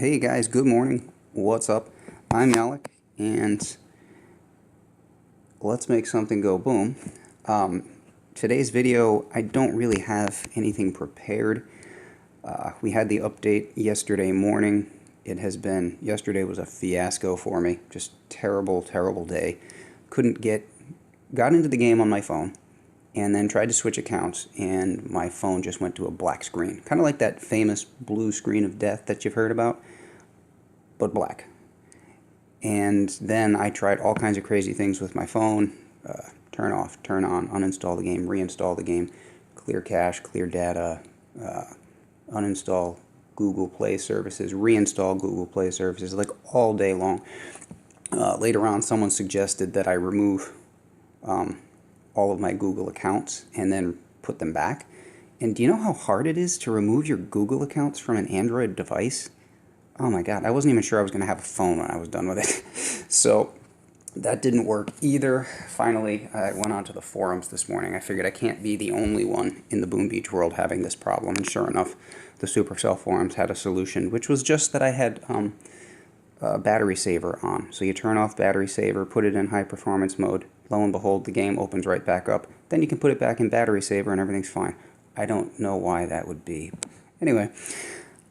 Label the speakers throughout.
Speaker 1: Hey guys, good morning. What's up? I'm Alec, and let's make something go boom. Today's video, I don't really have anything prepared. We had the update yesterday morning. Yesterday was a fiasco for me. Just terrible, terrible day. Got into the game on my phone, and then tried to switch accounts, and my phone just went to a black screen. Kind of like that famous blue screen of death that you've heard about, but black. And then I tried all kinds of crazy things with my phone. Turn off, turn on, uninstall the game, reinstall the game, clear cache, clear data, uninstall Google Play services, reinstall Google Play services, like all day long. Later on, someone suggested that I remove all of my Google accounts and then put them back. And do you know how hard it is to remove your Google accounts from an Android device? Oh my god, I wasn't even sure I was going to have a phone when I was done with it. So that didn't work either. Finally, I went onto the forums this morning. I figured I can't be the only one in the Boom Beach world having this problem. And sure enough, the Supercell forums had a solution, which was just that I had battery saver on. So you turn off battery saver, put it in high performance mode. Lo and behold, the game opens right back up. Then you can put it back in battery saver and everything's fine. I don't know why that would be. Anyway,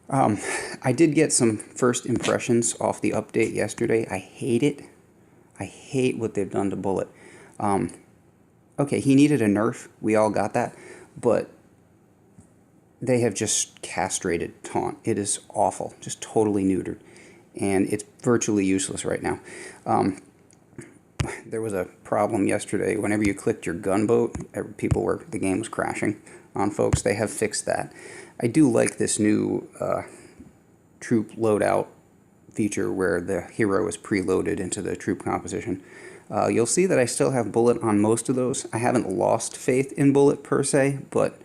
Speaker 1: I did get some first impressions off the update yesterday. I hate it. I hate what they've done to Bullitt. Okay, he needed a nerf. We all got that. But they have just castrated Taunt. It is awful. Just totally neutered. And it's virtually useless right now. There was a problem yesterday. Whenever you clicked your gunboat, the game was crashing on folks. They have fixed that. I do like this new troop loadout feature where the hero is preloaded into the troop composition. You'll see that I still have Bullitt on most of those. I haven't lost faith in Bullitt per se, but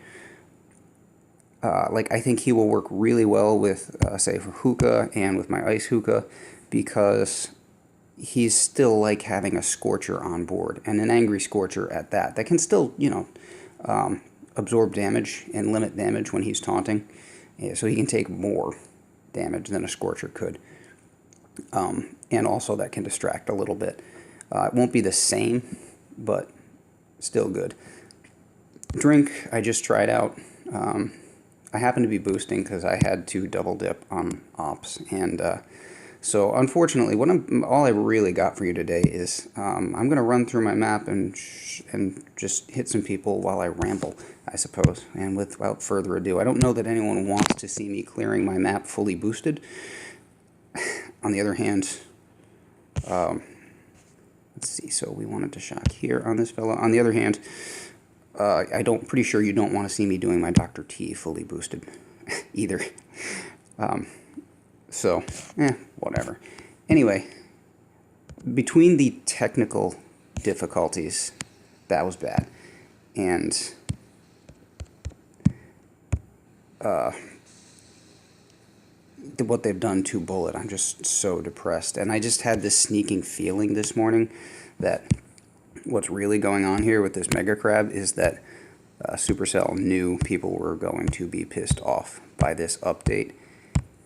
Speaker 1: I think he will work really well with, say, for hookah and with my ice hookah, because he's still like having a Scorcher on board, and an angry Scorcher at that. That can still, absorb damage and limit damage when he's taunting, so he can take more damage than a Scorcher could. And also that can distract a little bit. It won't be the same, but still good. Drink, I just tried out. I happened to be boosting because I had to double dip on ops, and so unfortunately, all I really got for you today is I'm going to run through my map and just hit some people while I ramble, I suppose. And without further ado, I don't know that anyone wants to see me clearing my map fully boosted. On the other hand, let's see. So we wanted to shock here on this fellow. On the other hand, pretty sure you don't want to see me doing my Dr. T fully boosted either. So, whatever. Anyway, between the technical difficulties, that was bad, and what they've done to Bullitt, I'm just so depressed. And I just had this sneaking feeling this morning that what's really going on here with this Mega Crab is that Supercell knew people were going to be pissed off by this update.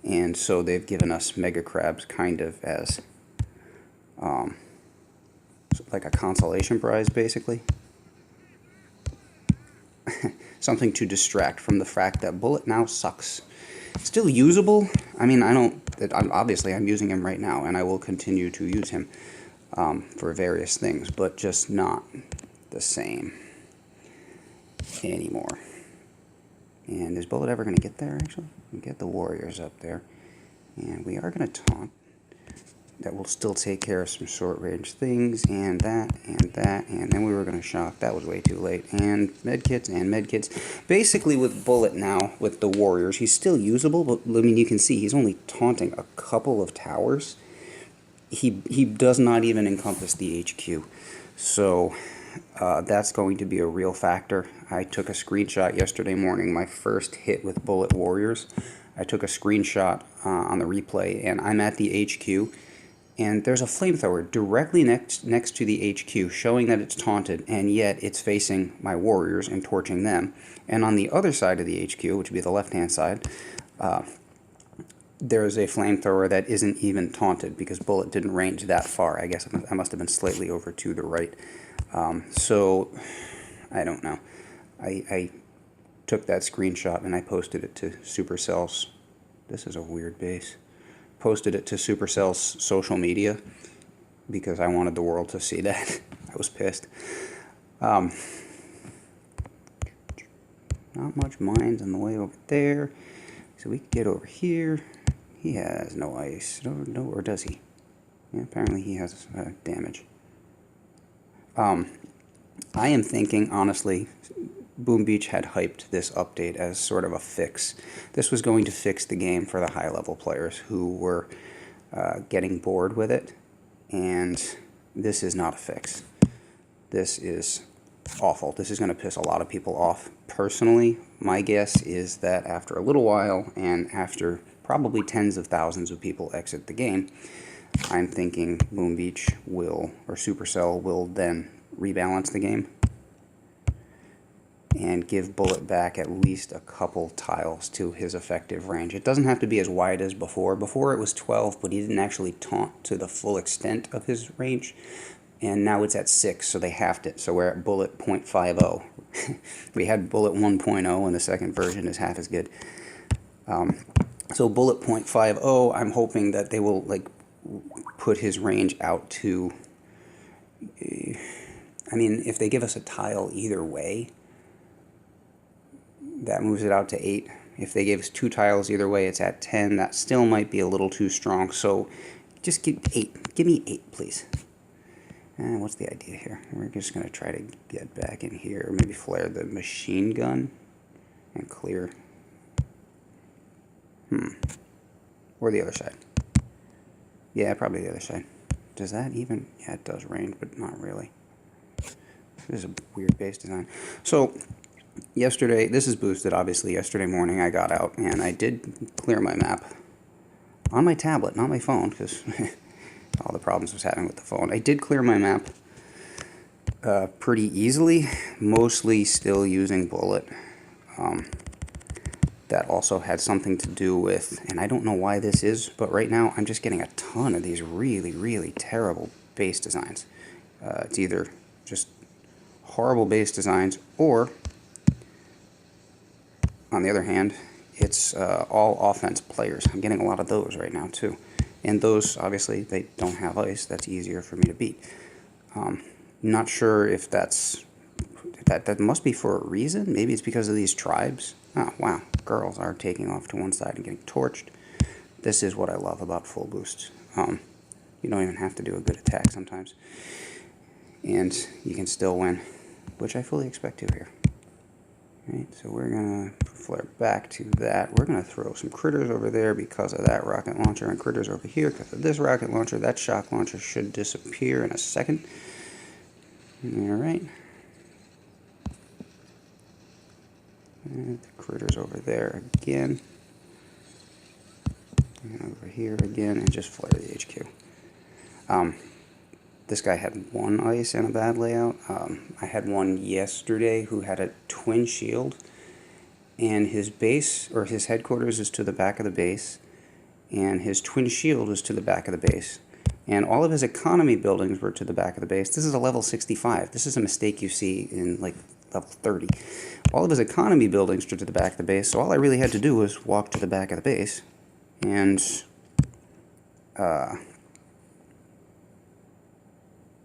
Speaker 1: And so they've given us Mega Crabs kind of as like a consolation prize, basically. Something to distract from the fact that Bullitt now sucks. Still usable. I mean, obviously I'm using him right now, and I will continue to use him for various things, but just not the same anymore. And is Bullitt ever going to get there, actually? We get the warriors up there. And we are going to taunt. That will still take care of some short-range things, and that, and then we were going to shock. That was way too late. And medkits, and medkits. Basically, with Bullitt now, with the warriors, he's still usable, but, I mean, you can see he's only taunting a couple of towers. He does not even encompass the HQ. So that's going to be a real factor. I took a screenshot yesterday morning, my first hit with Bullitt warriors. I took a screenshot on the replay, and I'm at the HQ, and there's a flamethrower directly next to the HQ, showing that it's taunted, and yet it's facing my warriors and torching them. And on the other side of the HQ, which would be the left-hand side, there is a flamethrower that isn't even taunted because Bullitt didn't range that far. I guess I must have been slightly over to the right. So, I don't know. I took that screenshot and I posted it to Supercell's. This is a weird base. Posted it to Supercell's social media because I wanted the world to see that. I was pissed. Not much mines on the way over there. So we can get over here. He has no ice. No, or does he? Yeah, apparently he has damage. I am thinking, honestly, Boom Beach had hyped this update as sort of a fix. This was going to fix the game for the high-level players who were getting bored with it, and this is not a fix. This is awful. This is going to piss a lot of people off. Personally, my guess is that after a little while, and after probably tens of thousands of people exit the game, I'm thinking Boom Beach will, or Supercell will then rebalance the game and give Bullitt back at least a couple tiles to his effective range. It doesn't have to be as wide as before. Before it was 12, but he didn't actually taunt to the full extent of his range. And now it's at 6, so they halved it. So we're at Bullitt 0.50. We had Bullitt 1.0, and the second version is half as good. So Bullitt 0.50, I'm hoping that they will like put his range out to... I mean, if they give us a tile either way, that moves it out to 8. If they gave us 2 tiles either way, it's at 10. That still might be a little too strong. So just give 8. Give me 8, please. And what's the idea here? We're just going to try to get back in here. Maybe flare the machine gun and clear. Or the other side. Yeah, probably the other side. Does that even... Yeah, it does range, but not really. This is a weird base design. So... yesterday, this is boosted obviously. Yesterday morning I got out and I did clear my map on my tablet, not my phone, because all the problems I was having with the phone. I did clear my map pretty easily, mostly still using Bullitt. That also had something to do with, and I don't know why this is, but right now I'm just getting a ton of these really, really terrible base designs. It's either just horrible base designs, or on the other hand, it's all offense players. I'm getting a lot of those right now too. And those, obviously, they don't have ice. That's easier for me to beat. Not sure if that must be for a reason. Maybe it's because of these tribes. Oh, wow. Girls are taking off to one side and getting torched. This is what I love about full boost. You don't even have to do a good attack sometimes. And you can still win, which I fully expect to here. Right, so we're going to flare back to that. We're going to throw some critters over there because of that rocket launcher, and critters over here because of this rocket launcher. That shock launcher should disappear in a second. Alright. And the critters over there again. And over here again, and just flare the HQ. This guy had 1 ice and a bad layout. I had one yesterday who had a twin shield, and his base, or his headquarters, is to the back of the base, and his twin shield is to the back of the base. And all of his economy buildings were to the back of the base. This is a level 65. This is a mistake you see in like level 30. All of his economy buildings were to the back of the base, so all I really had to do was walk to the back of the base, and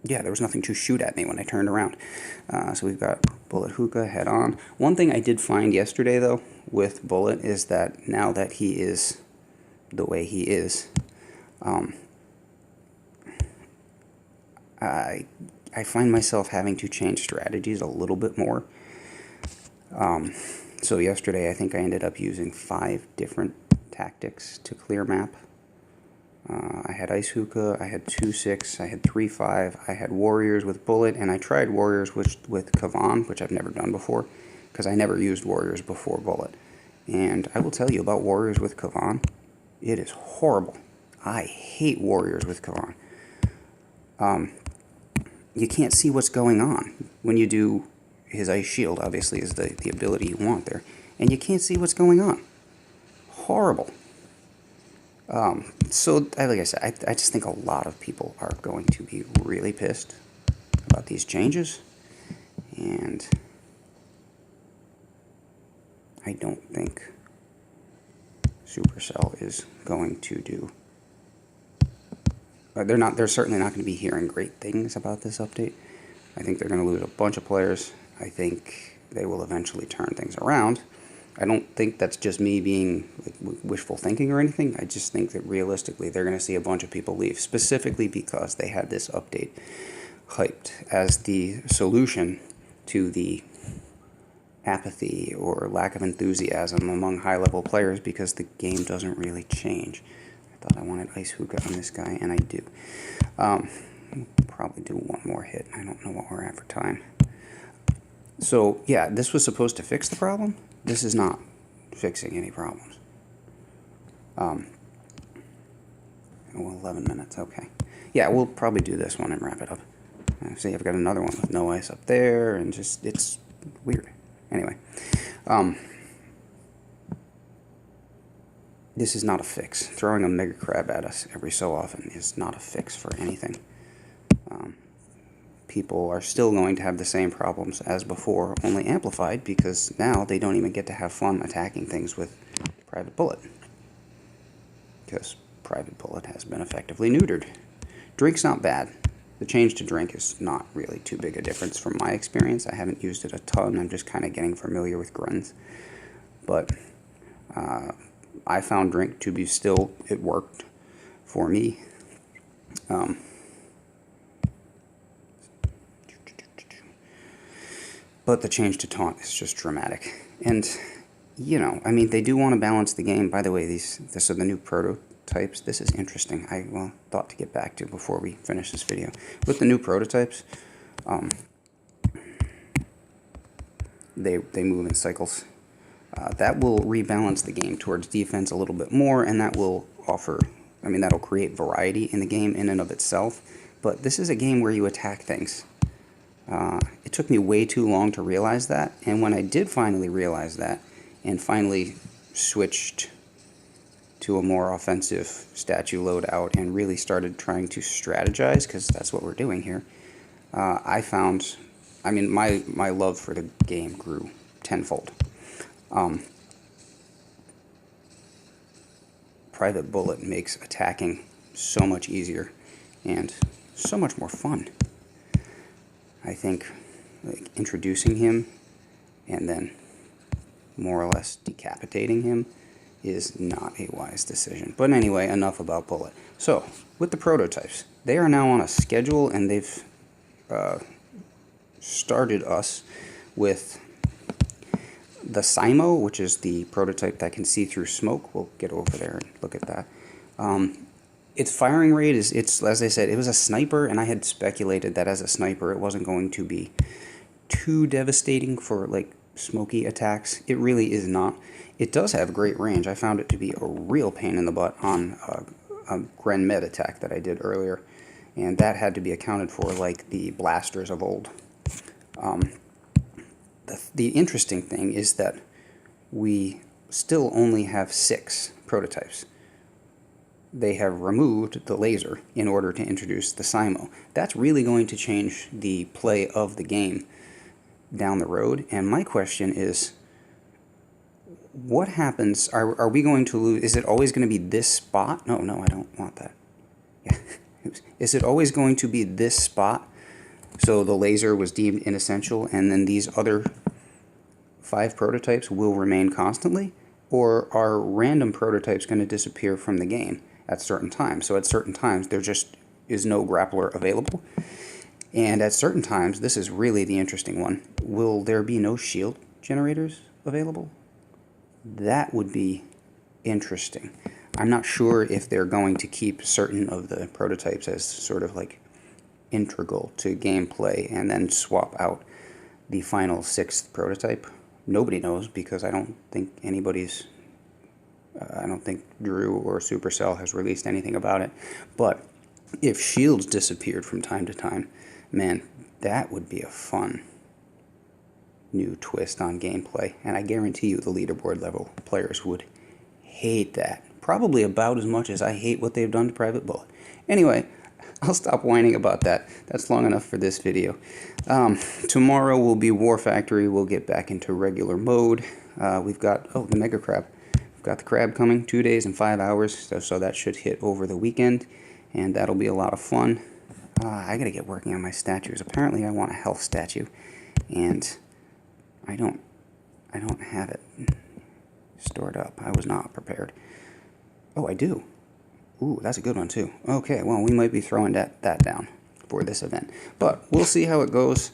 Speaker 1: yeah, there was nothing to shoot at me when I turned around. So we've got Bullitt Hookah head on. One thing I did find yesterday, though, with Bullitt is that now that he is the way he is, I find myself having to change strategies a little bit more. So yesterday I think I ended up using 5 different tactics to clear map. I had Ice Hookah, I had 2-6, I had 3-5, I had Warriors with Bullitt, and I tried Warriors with Kavan, which I've never done before, because I never used Warriors before Bullitt. And I will tell you about Warriors with Kavan, it is horrible. I hate Warriors with Kavan. You can't see what's going on when you do his Ice Shield, obviously, is the ability you want there, and you can't see what's going on. Horrible. So, like I said, I just think a lot of people are going to be really pissed about these changes, and I don't think Supercell is going to do. They're not. They're certainly not going to be hearing great things about this update. I think they're going to lose a bunch of players. I think they will eventually turn things around. I don't think that's just me being like, wishful thinking or anything. I just think that realistically they're going to see a bunch of people leave, specifically because they had this update hyped as the solution to the apathy or lack of enthusiasm among high-level players because the game doesn't really change. I thought I wanted Ice Hookah on this guy, and I do. Probably do one more hit. I don't know what we're at for time. So, yeah, this was supposed to fix the problem. This is not fixing any problems. Oh, 11 minutes, okay. Yeah, we'll probably do this one and wrap it up. See, I've got another one with no ice up there, and just, it's weird. Anyway, this is not a fix. Throwing a mega crab at us every so often is not a fix for anything. People are still going to have the same problems as before, only amplified because now they don't even get to have fun attacking things with Private Bullitt. Because Private Bullitt has been effectively neutered. Drink's not bad. The change to drink is not really too big a difference from my experience. I haven't used it a ton. I'm just kind of getting familiar with gruns. But I found drink to be still, it worked for me. But the change to taunt is just dramatic. And, you know, I mean, they do want to balance the game. By the way, these are the new prototypes. This is interesting. I thought to get back to before we finish this video. With the new prototypes, they move in cycles. That will rebalance the game towards defense a little bit more, and that will offer, I mean, that'll create variety in the game in and of itself. But this is a game where you attack things. It took me way too long to realize that, and when I did finally realize that, and finally switched to a more offensive statue loadout and really started trying to strategize, because that's what we're doing here, I found, I mean, my love for the game grew tenfold. Private Bullitt makes attacking so much easier and so much more fun. I think like introducing him and then more or less decapitating him is not a wise decision. But anyway, enough about Bullitt. So, with the prototypes, they are now on a schedule, and they've started us with the Simo, which is the prototype that can see through smoke. We'll get over there and look at that. Its firing rate is, as I said, it was a sniper, and I had speculated that as a sniper it wasn't going to be too devastating for like smoky attacks. It really is not. It does have great range. I found it to be a real pain in the butt on a Gren Med attack that I did earlier, and that had to be accounted for like the blasters of old. The interesting thing is that we still only have 6 prototypes. They have removed the laser in order to introduce the Simo. That's really going to change the play of the game down the road. And my question is, what happens? Are we going to lose? Is it always going to be this spot? No, I don't want that. Yeah. Is it always going to be this spot? So the laser was deemed inessential, and then these other 5 prototypes will remain constantly? Or are random prototypes going to disappear from the game at certain times? So at certain times there just is no grappler available, and at certain times, this is really the interesting one, will there be no shield generators available? That would be interesting. I'm not sure if they're going to keep certain of the prototypes as sort of like integral to gameplay and then swap out the final 6th prototype. Nobody knows, because I don't think anybody's I don't think Drew or Supercell has released anything about it. But if shields disappeared from time to time, man, that would be a fun new twist on gameplay. And I guarantee you the leaderboard level players would hate that. probably about as much as I hate what they've done to Private Bullitt. Anyway, I'll stop whining about that. That's long enough for this video. Tomorrow will be War Factory. We'll get back into regular mode. We've got, oh, the Mega Crab. We've got the crab coming, 2 days and 5 hours, so that should hit over the weekend, and that'll be a lot of fun. I gotta get working on my statues. Apparently I want a health statue, and I don't have it stored up. I was not prepared. Oh, I do. Ooh, that's a good one too. Okay, well, we might be throwing that down for this event, but we'll see how it goes.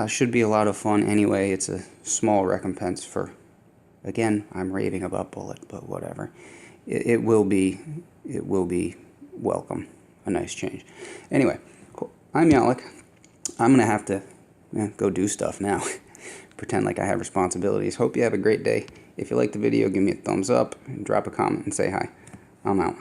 Speaker 1: Should be a lot of fun anyway. It's a small recompense for, again, I'm raving about Bullitt, but whatever. It will be welcome. A nice change. Anyway, cool. I'm Yalik. I'm gonna have to go do stuff now. Pretend like I have responsibilities. Hope you have a great day. If you like the video, give me a thumbs up and drop a comment and say hi. I'm out.